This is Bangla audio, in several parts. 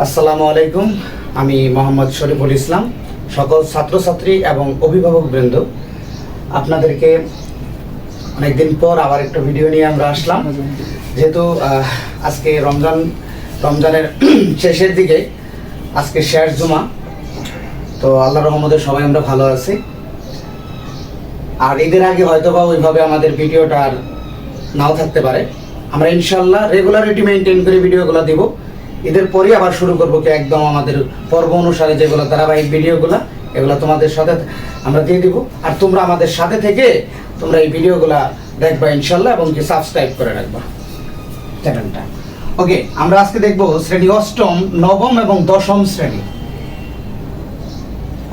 আসসালামু আলাইকুম। আমি মোহাম্মদ শরীফুল ইসলাম। সকল ছাত্রছাত্রী এবং অভিভাবকবৃন্দ, আপনাদেরকে অনেকদিন পর আবার একটা ভিডিও নিয়ে আমরা আসলাম। যেহেতু আজকে রমজানের শেষের দিকে, আজকে শেষ জুমা, তো আল্লাহর রহমতে সবাই আমরা ভালো আছি। আর ঈদের আগে হয়তোবা ওইভাবে আমাদের ভিডিওটা আর নাও থাকতে পারে। আমরা ইনশাল্লাহ রেগুলারিটি মেনটেন করে ভিডিওগুলো দিব। ঈদের পরই আবার শুরু করবো কি একদম আমাদের পর্ব অনুসারে যেগুলো ধারাবাহিক ভিডিওগুলো, এগুলো তোমাদের সাথে আমরা দিয়ে দিব। আর তোমরা আমাদের সাথে থেকে তোমরা এই ভিডিওগুলা দেখবা ইনশাল্লাহ, এবং কি সাবস্ক্রাইব করে রাখবা চ্যানেলটা। ওকে, আমরা আজকে দেখবো শ্রেণী অষ্টম, নবম এবং দশম শ্রেণী।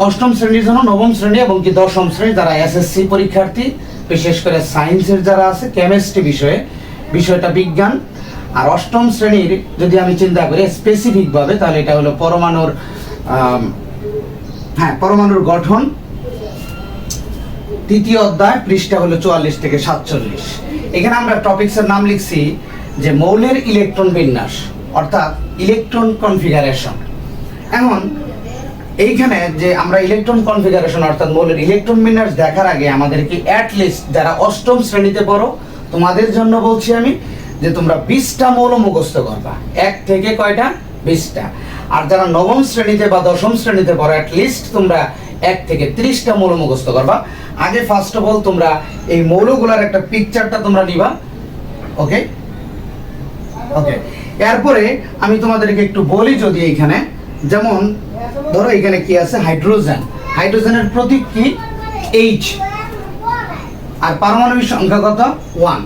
অষ্টম শ্রেণীর জন্য নবম শ্রেণী এবং কি দশম শ্রেণী যারা এসএসসি পরীক্ষার্থী, বিশেষ করে সায়েন্সের যারা আছে, কেমিস্ট্রি বিষয়টা বিজ্ঞান। আর অষ্টম শ্রেণীর যদি আমি চিন্তা করি স্পেসিফিকভাবে, তাহলে এটা হলো পরমাণুর গঠন। তৃতীয় অধ্যায়, পৃষ্ঠা হলো 44 থেকে 47। এখানে আমরা টপিকসের নাম লিখছি যে মৌলের ইলেকট্রন বিন্যাস, অর্থাৎ ইলেকট্রন কনফিগারেশন। এখন এইখানে যে আমরা ইলেকট্রন কনফিগারেশন অর্থাৎ মৌলের ইলেকট্রন বিন্যাস দেখার আগে আমাদেরকে অ্যাটলিস্ট যারা অষ্টম শ্রেণীতে পড়ো তোমাদের জন্য বলছি আমি যে তোমরা 20টা মৌল মুখস্থ করবা। 1 থেকে কয়টা? 20টা। আর যারা নবম শ্রেণীতে বা দশম শ্রেণীতে পড়ো অ্যাটলিস্ট তোমরা 1 থেকে 30টা মৌল মুখস্থ করবা। আগে ফার্স্ট অফ অল তোমরা এই মৌলগুলোর একটা পিকচারটা তোমরা নিবা। ওকে ওকে, এরপরে আমি তোমাদেরকে একটু বলি, যদি এইখানে যেমন ধরো এখানে কি আছে, হাইড্রোজেনের প্রতীক কি? H। আর পারমাণবিক সংখ্যা কত? 1।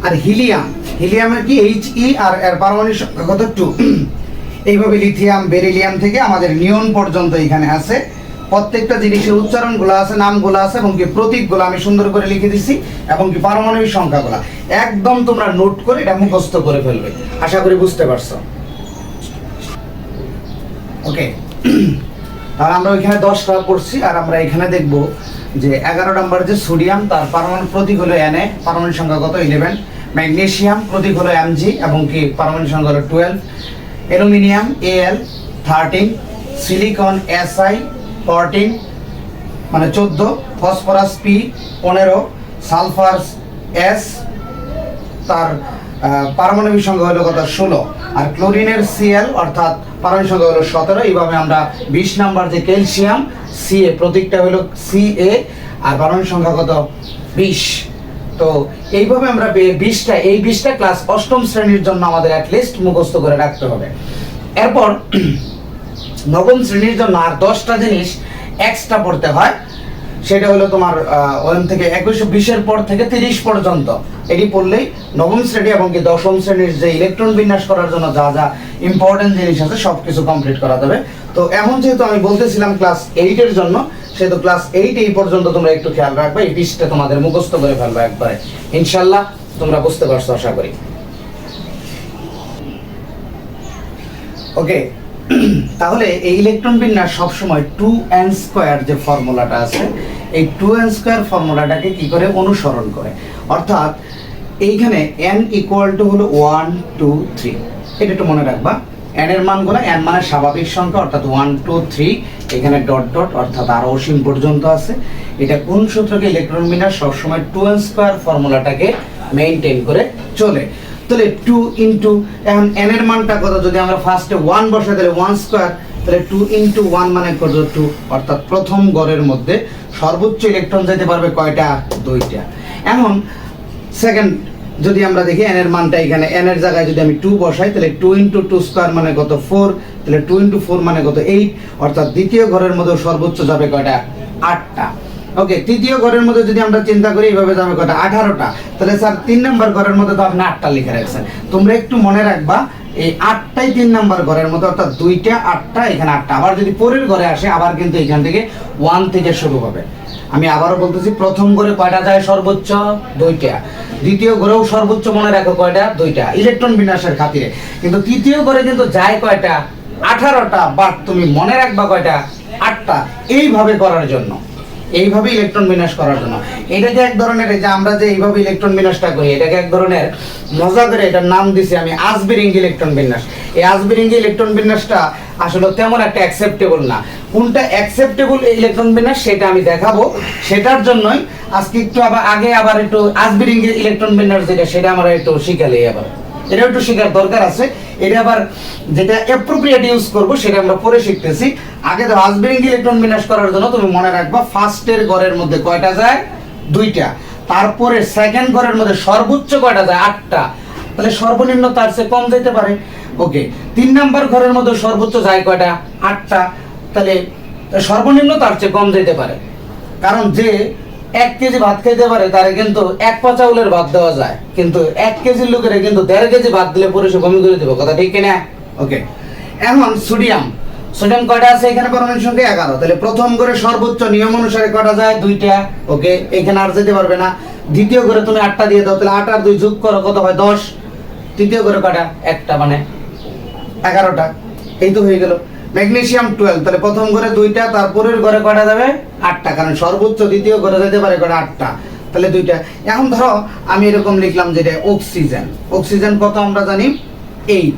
আর হিলিয়ামের কি? He, আর এর পারমাণবিক সংখ্যা কত? 2। এইভাবে লিথিয়াম, বেরিলিয়াম থেকে আমাদের নিয়ন পর্যন্ত এখানে আছে। প্রত্যেকটা জিনিসের উচ্চারণগুলো আছে, নামগুলো আছে, এবং কি প্রতীকগুলো আমি সুন্দর করে লিখে দিচ্ছি, এবং কি পারমাণবিক সংখ্যাগুলো একদম তোমরা নোট করে এটা মুখস্থ করে ফেলবে। আশা করি বুঝতে পারছো। ওকে, তাহলে আমরা ওইখানে 10টা পড়ছি। আর আমরা এখানে দেখব যে 11 নম্বর যে সোডিয়াম, তার পারমাণবিক প্রতীক হলো Na, পারমাণবিক সংখ্যা কত? 11। ম্যাগনেসিয়াম প্রতীক হলো Mg, এবং কি পারমাণবিক সংখ্যা হলো 12। Aluminium Al, 13। সিলিকন Si, 14 মানে 14। Phosphorus P, 15। সালফার S, তার পারমাণবিক সংখ্যা হলো কত? 16। আর ক্লোরিনের Cl অর্থাৎ পারমাণবিক সংখ্যা হলো 17। এইভাবে আমরা 20 নাম্বার যে ক্যালসিয়াম Ca, প্রতীকটা হলো Ca, আর পারমাণবিক সংখ্যা কত? 20। তো এইভাবে আমরা 20টা ক্লাস অষ্টম শ্রেণীর জন্য আমাদের অ্যাটলিস্ট মুখস্থ করে রাখতে হবে। এরপর নবম শ্রেণীর জন্য আর 10টা জিনিস এক্সট্রা পড়তে হয়। সেটা হলো তোমার ওখান থেকে 21-20 পর থেকে 30 পর্যন্ত। এটি পড়লেই নবম শ্রেণী এবং কি দশম শ্রেণীর যে ইলেকট্রন বিন্যাস করার জন্য যা যা ইম্পর্টেন্ট জিনিস আছে সব কিছু কমপ্লিট করা যাবে। তো এখন যেহেতু আমি বলতেছিলাম ক্লাস 8-এর জন্য, সেহেতু ক্লাস 8 এই পর্যন্ত তোমরা একটু খেয়াল রাখবে। এই পিসটা তোমাদের মুখস্থ করে ফেলবে একবারে, ইনশাল্লাহ তোমরা বুঝতে পারছো আশা করি। ওকে, তাহলে এই ইলেকট্রন বিন্যাস সবসময় 2n² যে ফর্মুলাটা আছে, এই 2n² ফর্মুলাটাকে কি করে অনুসরণ করে, অর্থাৎ এইখানে n = হলো 1 2 3। এটা একটু মনে রাখবা। n এর মানগুলো, n মানে স্বাভাবিক সংখ্যা অর্থাৎ 1 2 3, এখানে ডট ডট অর্থাৎ আরো অসীম পর্যন্ত আছে। এটা কোন সূত্রকে? ইলেকট্রন বিন্যাস সবসময় 2n² ফর্মুলাটাকে মেইনটেইন করে চলে। তাহলে 2 ইনটু, এখন n এর মানটা কত? যদি আমরা ফার্স্টে 1 বসাই তাহলে 1², তাহলে 2 ইনটু 1 মানে কত? 2। অর্থাৎ প্রথম গড়ের মধ্যে সর্বোচ্চ ইলেকট্রন যেতে পারবে কয়টা? 2টা। এখন সেকেন্ড যদি আমরা দেখি n এর মানটা, এখানে n এর জায়গায় যদি আমি 2 বসাই তাহলে 2 ইনটু 2² মানে কত? 4। তাহলে 2 ইনটু 4 মানে কত? 8। অর্থাৎ দ্বিতীয় ঘরের মধ্যে সর্বোচ্চ যাবে কয়টা? 8টা। ওকে, তৃতীয় ঘরের মধ্যে যদি আমরা চিন্তা করি এইভাবে যাবে কয়টা? 18টা। তাহলে স্যার 3 নাম্বার ঘরের মধ্যে তো আপনি 8টা লিখে রাখছেন। তোমরা একটু মনে রাখবা, এই 8টাই 3 নাম্বার ঘরের মধ্যে, অর্থাৎ 2টা 8টা, এখানে 8টা। আবার যদি পরের ঘরে আসে, আবার কিন্তু এখান থেকে 1 থেকে শুরু হবে। আমি আবারও বলতেছি, প্রথম ঘরে কয়টা যায়? সর্বোচ্চ 2টা। দ্বিতীয় ঘরেও সর্বোচ্চ মনে রাখো কয়টা? 2টা, ইলেকট্রন বিন্যাসের খাতিরে। কিন্তু তৃতীয় ঘরে কিন্তু যায় কয়টা? 18টা। বাট তুমি মনে রাখবা কয়টা? 8টা। এইভাবে করার জন্য এইভাবে ইলেকট্রন বিন্যাস করার জন্য। এটাকে এক ধরনের, এই যে আমরা যে এইভাবে ইলেকট্রন বিন্যাসটা করি, এটাকে এক ধরনের মজা করে এটার নাম দিছি আমি আসবেরিঙ্গি ইলেকট্রন বিন্যাস। এই আসবেরিঙ্গি ইলেকট্রন বিন্যাসটা আসলে তেমন একটা অ্যাকসেপ্টেবল না। কোনটা অ্যাকসেপ্টেবল ইলেকট্রন বিন্যাস সেটা আমি দেখাবো। সেটার জন্যই আজকে একটু আবার একটু আসবেরিঙ্গি ইলেকট্রন বিন্যাস যেটা, সেটা আমরা একটু শিখালে আবার এটা একটু শেখার দরকার আছে। এটা আবার যেটা অ্যাপ্রোপ্রিয়েট ইউজ করব সেটা আমরা পরে শিখতেছি। আগে তো আসবেরিঙ্গি ইলেকট্রন বিন্যাস করার জন্য তুমি মনে রাখবা, ফার্স্টের ঘরের মধ্যে কয়টা যায়? 2টা। তারপরে সেকেন্ড ঘরের মধ্যে সর্বোচ্চ কয়টা যায়? 8টা। তাহলে সর্বনিম্ন তার চেয়ে কম যেতে পারে। ওকে, 3 নাম্বার ঘরের মধ্যে সর্বোচ্চ যায় কয়টা? 8টা। তাহলে সর্বনিম্ন তার চেয়ে কম যেতে পারে। কারণ যে 1 কেজি ভাত খেতে পারে তারে কিন্তু 1 পা চাউলের ভাত দেওয়া যায়, কিন্তু 1 কেজির লোকের কিন্তু 1.5 কেজি ভাত দিলে পরে সে বমি করে দেবে। কথা ঠিক কিনা? ওকে, এখন সোডিয়াম কয়টা আছে? এখানে পরমাণু সংখ্যা 11। তাহলে প্রথম ঘরে সর্বোচ্চ নিয়ম অনুসারে কয়টা যায়? 2টা। ওকে, এখানে আর যেতে পারবে না। দ্বিতীয় ঘরে তুমি 8টা দিয়ে দাও, তাহলে 8 আর 2 যোগ করো, কত হয়? 10। তৃতীয় ঘরে কয়টা? একটা, মানে 11টা। এই তো হয়ে গেল। ম্যাগনেসিয়াম 12, তাহলে প্রথম ঘরে 2টা, তারপরের ঘরে কয়টা যাবে? 8টা, কারণ সর্বোচ্চ দ্বিতীয় ঘরে যেতে পারে কয়টা? 8টা, তাহলে 2টা। এখন ধরো আমি এরকম লিখলাম যেটা অক্সিজেন কত আমরা জানি? 8।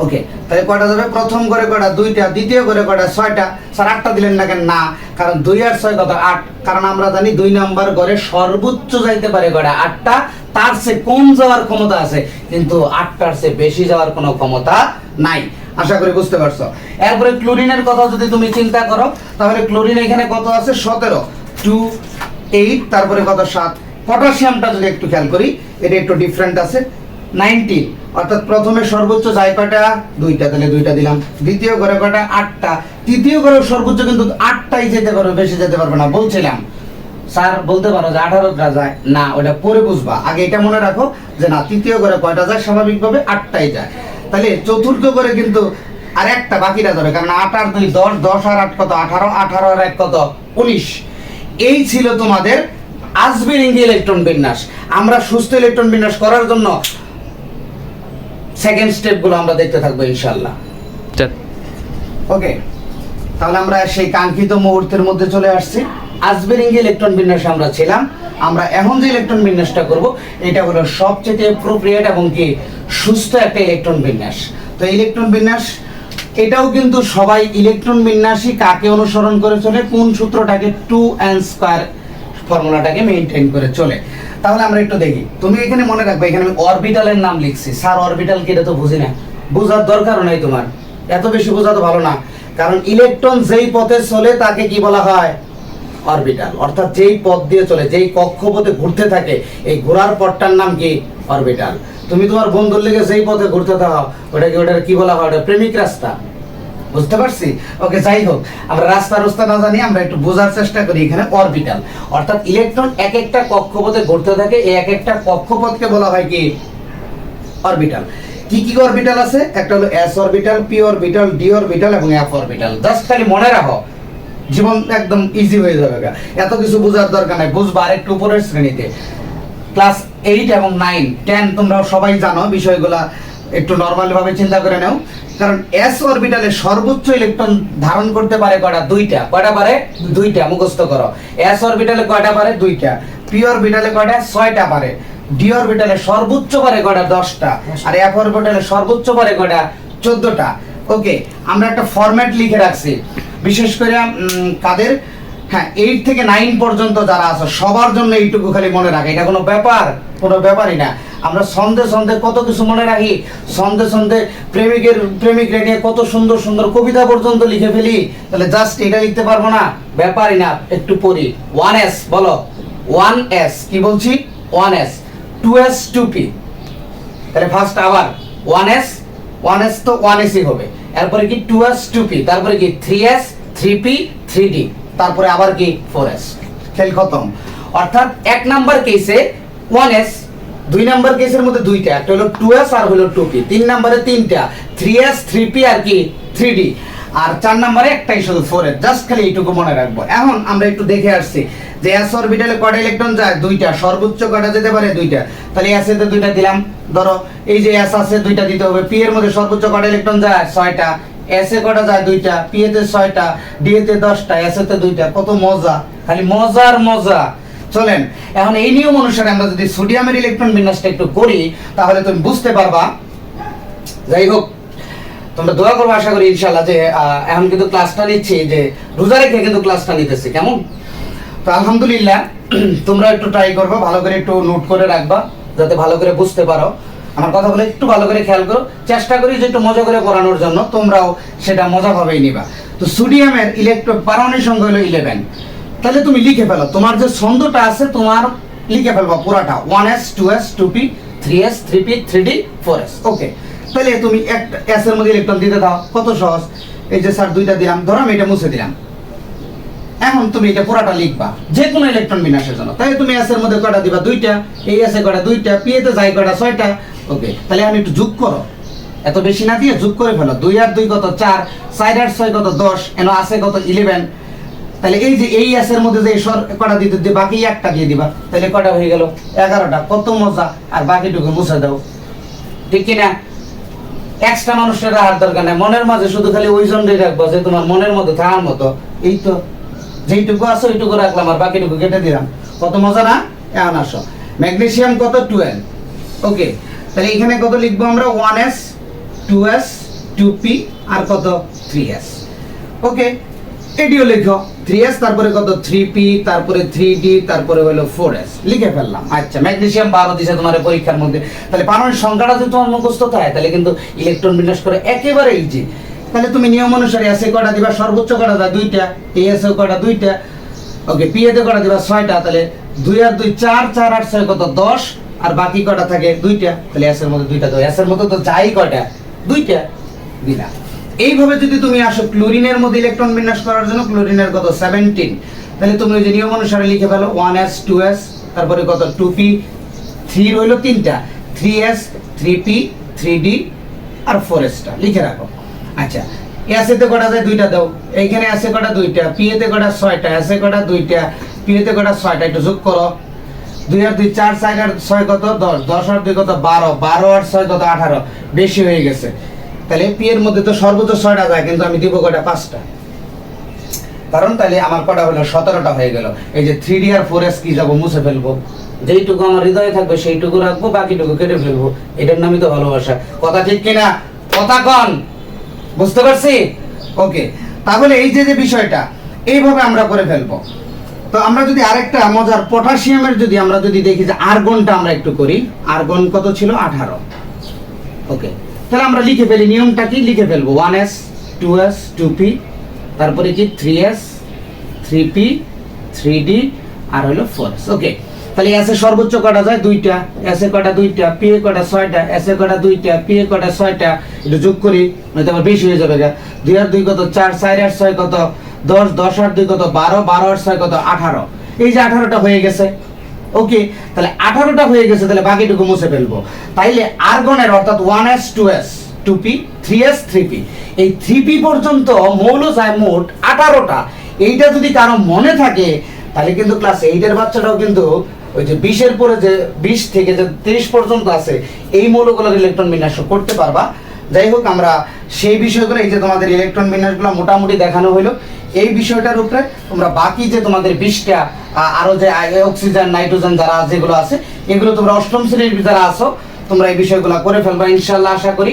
ওকে, তাহলে কয়টা যাবে? প্রথম ঘরে কয়টা? 2টা, দ্বিতীয় ঘরে কয়টা? 6টা। স্যার 8টা দিলেন না কেন? না, কারণ 2 আর 6 কত? 8। কারণ আমরা জানি 2 নাম্বার ঘরে সর্বোচ্চ যাইতে পারে কয়টা? 8টা। তার চেয়ে কম যাওয়ার ক্ষমতা আছে, কিন্তু 8টার চেয়ে বেশি যাওয়ার কোনো ক্ষমতা নাই। আশা করি বুঝতে পারছো। এরপরে ক্লোরিনের কথা যদি তুমি চিন্তা করো, তাহলে ক্লোরিন এখানে কত আছে? 17। 2 8, তারপরে কত? 7। পটাশিয়ামটা যদি একটু খেয়াল করি, এটা একটু ডিফারেন্ট আছে। 19, অর্থাৎ প্রথমে সর্বোচ্চ যায় কয়টা? 2টা, তাহলে 2টা দিলাম। দ্বিতীয় ঘরে কয়টা? 8টা। তৃতীয় ঘরে সর্বোচ্চ কিন্তু 8টাই যেতে পারবে, বেশি যেতে পারবে না। বলছিলাম স্যার বলতে পারো যে 18টা যায় না, ওটা পরে বুঝবা। আগে এটা মনে রাখো যে না, তৃতীয় ঘরে কয়টা যায়? স্বাভাবিকভাবে 8টাই যায়। তাহলে চতুর্থ ঘরে কিন্তু আর একটা বাকিটা যাবে, কারণ 8 আর 2 10, 10 আর 8 কত? 18, 18 আর 1 কত? 19। এই ছিল তোমাদের আসবেরিঙ্গি ইলেকট্রন বিন্যাস। আমরা সুস্থ ইলেকট্রন বিন্যাস করার জন্য সেকেন্ড স্টেপগুলো আমরা দেখতে থাকবো ইনশাআল্লাহ। ওকে, তাহলে আমরা সেই কাঙ্ক্ষিত মুহূর্তের মধ্যে চলে আসছি। আসবেরিঙ্গি ইলেকট্রন বিন্যাসে আমরা ছিলাম। আমরা এখন যে ইলেকট্রন বিন্যাসটা করব, এটা হলো সবচেয়ে অ্যাপ্রোপ্রিয়েট এবং কি সুস্থ একটা ইলেকট্রন বিন্যাস। তো ইলেকট্রন বিন্যাস এটাও কিন্তু সবাই ইলেকট্রন বিন্যাসই কাকে অনুসরণ করে চলে? কোন সূত্রটাকে? 2n² ফর্মুলাটাকে মেইনটেইন করে চলে। তাহলে আমরা একটু দেখি। তুমি এখানে মনে রাখবে, এখানে আমি অরবিটালের নাম লিখছি। স্যার অরবিটাল কি? এটা তো বুঝি না। বোঝার দরকারও নাই তোমার, এত বেশি বোঝা তো ভালো না। কারণ ইলেকট্রন যেই পথে চলে তাকে কি বলা হয়? অরবিটাল। অর্থাৎ যেই পথ দিয়ে চলে, যেই কক্ষপথে ঘুরতে থাকে, এই ঘোরার পথটার নাম কি? অরবিটাল। তুমি তোমার বন্ধুর লেগে যেই পথে ঘুরতে থাকো, ওটার কি বলা হয়? ওটা প্রেমিক রাস্তা। বুঝতে পারছি? ওকে, যাই হোক, আমরা রাস্তা না জানি, আমরা একটু বোঝার চেষ্টা করি। এখানে অরবিটাল, অর্থাৎ ইলেকট্রন এক একটা কক্ষপথে ঘুরতে থাকে, এই এক একটা কক্ষপথকে বলা হয় কি? অরবিটাল। কি কি অরবিটাল আছে? একটা হলো s orbital, p orbital, d orbital এবং f অরবিটাল। জাস্ট খালি মনে রাখো, জীবন একদম ইজি হয়ে যাবে। এত কিছু বোঝার দরকার নাই, বুঝবা আর একটু উপরের শ্রেণীতে। ক্লাস 8 এবং 9 10 তোমরা সবাই জানো বিষয়গুলা, একটু নরমালি ভাবে চিন্তা করে নাও। কারণ s অরবিটালে সর্বোচ্চ ইলেকট্রন ধারণ করতে পারে কয়টা? 2টা। কয়টা পারে? 2টা, মুখস্থ করো। s অরবিটালে কয়টা পারে? 2টা। p অরবিটালে কয়টা? 6টা পারে। d অরবিটালে সর্বোচ্চ পারে কয়টা? 10টা। আর f অরবিটালে সর্বোচ্চ পারে কয়টা? 14টা। ওকে, আমরা একটা ফরম্যাট লিখে রাখছি, বিশেষ করে কাদের? হ্যাঁ, 8 থেকে 9 পর্যন্ত যারা আছে সবার জন্য এইটুকু খালি মনে রাখে। এটা কোনো ব্যাপার? কোনো ব্যাপারই না। আমরা সন্ধে কত কিছু মনে রাখি। সন্ধে প্রেমিকরা নিয়ে কত সুন্দর সুন্দর কবিতা পর্যন্ত লিখে ফেলি। তাহলে জাস্ট এটা লিখতে পারবো না? ব্যাপারই না। একটু পড়ি। 1s বলো। 1s কি বলছি? 1s 2s 2p। তাহলে ফার্স্ট আবার 1s তো 1sই হবে। এরপরে কি? 2s 2p। তারপরে কি? 3s 3p 3d। তারপরে আবার কি? 4s। খেল খতম। অর্থাৎ 1 নাম্বার কেসে 1s, 2 নাম্বার কেসের মধ্যে 2টা, একটা হলো 2s আর হলো 2p। 3 নাম্বারে 3টা, 3s 3p আর কি 3d। আর 4 নাম্বারে একটাই শুধু 4s। জাস্ট খালি এইটুকু মনে রাখবো। এখন আমরা একটু দেখে আসছি যে s অরবিটালে কয়টা ইলেকট্রন যায়? 2টা। সর্বোচ্চ কয়টা যেতে পারে? 2টা। তাহলে s এতে 2টা দিলাম। ধরো এই যে s আছে, 2টা দিতে হবে। p এর মধ্যে সর্বোচ্চ কয়টা ইলেকট্রন যায়? 6টা। এস এ কটা যায় 2টা, পি এতে 6টা, ডি এতে 10টা, এস এতে 2টা। কত মজা, খালি মজার মজা। চলেন এখন এই নিয়ম অনুসারে আমরা যদি সোডিয়ামের ইলেকট্রন বিন্যাসটা একটু করি তাহলে তুমি বুঝতে পারবা। যাই হোক, তোমরা দোয়া করবো আশা করি ইনশাআল্লাহ। যে এখন কিন্তু ক্লাসটা নিচ্ছি, যে রোজা রেখে কিন্তু ক্লাসটা নিতেছি, কেমন? তো আলহামদুলিল্লাহ, তোমরা একটু ট্রাই করবে, ভালো করে একটু নোট করে রাখবা যাতে ভালো করে বুঝতে পারো। আমার কথাগুলো একটু ভালো করে খেয়াল করো, চেষ্টা করি যে একটু মজা করে পড়ানোর জন্য, তোমরাও সেটা মজা ভাবেই নিবা। তো সোডিয়ামের ইলেকট্রন পারমাণবিক সংখ্যা হলো 11। তাহলে তুমি লিখে ফেলো, তোমার যে ছন্দটা আছে তোমার লিখে ফেলবা পুরাটা, 1s 2s 2p 3s 3p 3d 4s। ওকে, তাহলে তুমি একটা s এর মধ্যে ইলেকট্রন দিতে দাও, কত সহজ। এই যে স্যার 2টা দিলাম, ধরো আমি এটা মুছে দিলাম। এখন তুমি এটা পুরাটা লিখবা যে কোনো ইলেকট্রন বিন্যাসের জন্য। তাহলে তুমি s এর মধ্যে কয়টা দিবা? 2টা। এই s এ কয়টা? 2টা। p এতে যায় কয়টা? 6টা। ওকে, তাহলে আমি একটু যোগ করো, এত বেশি না দিয়ে যোগ করে ফেলো। 2 আর 2 কত? 4, 4 আর 6 কত? 10, এন আছে কত? 11। তাহলে এই যে এই s এর মধ্যে যে কয়টা দিতে দিয়ে বাকি একটা দিয়ে দিবা, তাহলে কয়টা হয়ে গেল? 11টা। কত মজা। আর বাকিটুকু মুছে দাও, ঠিক কি না? এক্সট্রা মানুষের রাখার দরকার নেই, মনের মাঝে শুধু খালি ওই জন্যই রাখবো যে তোমার মনের মধ্যে থাকার মতো। এই তো যেইটুকু আছে ওইটুকু রাখলাম আর বাকিটুকু কেটে দিলাম। কত মজা না? এখন আসো, ম্যাগনেসিয়াম কত? 12। ওকে, তাহলে এখানে কত লিখবো আমরা? 1s 2s 2p আর কত? 3s। ওকে, এটিও লিখো 3s, তারপরে কত? 3p, তারপরে 3d, তারপরে হলো 4s। লিখে ফেললাম। আচ্ছা, ম্যাগনেসিয়াম 12 দিছে তোমার পরীক্ষার মধ্যে। তাহলে পারমাণবিক সংখ্যাটা যদি তোমার মুখস্থ থাকে তাহলে কিন্তু ইলেকট্রন বিন্যাস করে একেবারে ইজি। তাহলে তুমি নিয়ম অনুসারে এসে কয়টা দিবা? সর্বোচ্চ কয়টা যায়? 2টা। এই এসে কয়টা? 2টা। ওকে, পি এতে কয়টা দিবা? 6টা। তাহলে 2 আর 2 4, 4 আর 6 কত? 10, আর বাকি কয়টা থাকে? 2টা। তাহলে এস এর মধ্যে 2টা দাও। এস এর মধ্যে তো যাই কয়টা? 2টা দিলা। এইভাবে যদি তুমি আসো ক্লোরিনের মধ্যে ইলেকট্রন বিন্যাস করার জন্য, ক্লোরিনের কত? 17। তাহলে তুমি ওই যে নিয়ম অনুসারে লিখে ফেলো, 1s 2s, তারপরে কত? 2p, 3 রইলো 3টা, 3s 3p 3d আর 4s টা লিখে রাখো। আচ্ছা, s এতে কটা যায়? 2টা দাও। এইখানে s এ কটা? 2টা। p এতে কটা? 6টা। s এ কটা? 2টা। p এতে কটা? 6টা। একটু যোগ করো। 2 আর 2 4, 4 আর 6 কত? 10, 10 আর 2 কত? 12, 12 আর 6 কত? 18। বেশি হয়ে গেছে। তাহলে পি এর মধ্যে তো সর্বোচ্চ 6টা যায়, কিন্তু আমি দিব কয়টা? 5টা। কারণ তাহলে আমার কটা হলো? 17টা হয়ে গেল। এই যে 3d আর 4s কি যাব? মুছে ফেলবো। যেইটুকু আমার হৃদয়ে থাকবে সেইটুকু রাখবো, বাকিটুকু কেটে ফেলবো। এটার নামই তো ভালোবাসা। কথা ঠিক কিনা? কথা কন, বুঝতে পারছি? ওকে, তাহলে এই যে বিষয়টা এইভাবে আমরা করে ফেলবো। তো আমরা যদি আরেকটা মজার পটাশিয়ামের যদি আমরা যদি দেখি যে আর্গনটা আমরা একটু করি। আর্গন কত ছিল? 18। ওকে, তাহলে আমরা লিখে ফেলি, নিয়মটা কি? লিখে ফেলবো 1s 2s 2p, তারপরে কি? 3s 3p 3d আর হলো 4s। ওকে, তাহলে s এ সর্বোচ্চ কটা যায়? 2টা। s এ কটা? 2টা। p এ কটা? 6টা। s এ কটা? 2টা। p এ কটা? 6টা। একটু যোগ করি, নয়তো আবার বেশি হয়ে যাবে। 2 আর 2 কত? 4, 4 আর 6 কত? 10, 10 আর 2 কত? 12, 12 আর 6 কত? 18। এই যে 18টা হয়ে গেছে। ওকে, তাহলে 18টা হয়ে গেছে, তাহলে বাকিটুকু মুছে ফেলবো। তাইলে আর্গনের অর্থাৎ 1s 2s 2p 3s 3p, এই 3p পর্যন্ত মৌল যায় মোট 18টা। এইটা যদি কারো মনে থাকে তাহলে কিন্তু ক্লাস 8 এর বাচ্চাটাও কিন্তু ওই যে 20 এর পরে যে 20 থেকে যে 30 পর্যন্ত আছে এই মৌলগুলোর ইলেকট্রন বিন্যাস করতে পারবা। যাই হোক, আমরা সেই বিষয়গুলো, এই যে তোমাদের ইলেকট্রন বিন্যাসগুলো মোটামুটি দেখানো হলো। এই বিষয়টার উপরে তোমরা বাকি যে তোমাদের 20টা আরো যে অক্সিজেন নাইট্রোজেন যারা যেগুলো আছে এগুলো তোমরা অষ্টম শ্রেণীর যারা আছো তোমরা এই বিষয়গুলো করে ফেলবা ইনশাআল্লাহ। আশা করি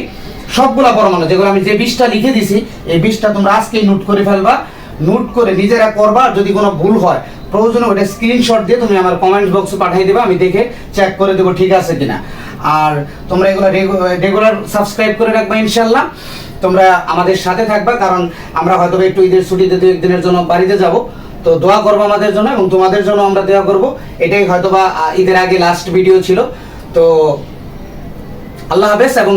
সবগুলা পরমাণু যেগুলো আমি যে 20টা লিখে দিছি এই 20টা তোমরা আজকেই নোট করে ফেলবা। নোট করে নিজেরা করবা। যদি কোনো ভুল হয় প্রয়োজনে ওটা স্ক্রিনশট দিয়ে তুমি আমার কমেন্ট বক্সে পাঠিয়ে দিবা, আমি দেখে চেক করে দেবো ঠিক আছে কিনা। আর তোমরা এগুলো রেগুলার সাবস্ক্রাইব করে রাখবা ইনশাআল্লাহ। তোমরা আমাদের সাথে থাকবা, কারণ আমরা হয়তো একটু ঈদের ছুটিতে 2-1 দিনের জন্য বাড়িতে যাব। তো দোয়া করবো আমাদের জন্য এবং তোমাদের জন্য আমরা দোয়া করব। এটাই হয়তোবা ঈদের আগে লাস্ট ভিডিও ছিল। তো আল্লাহ হাফেজ এবং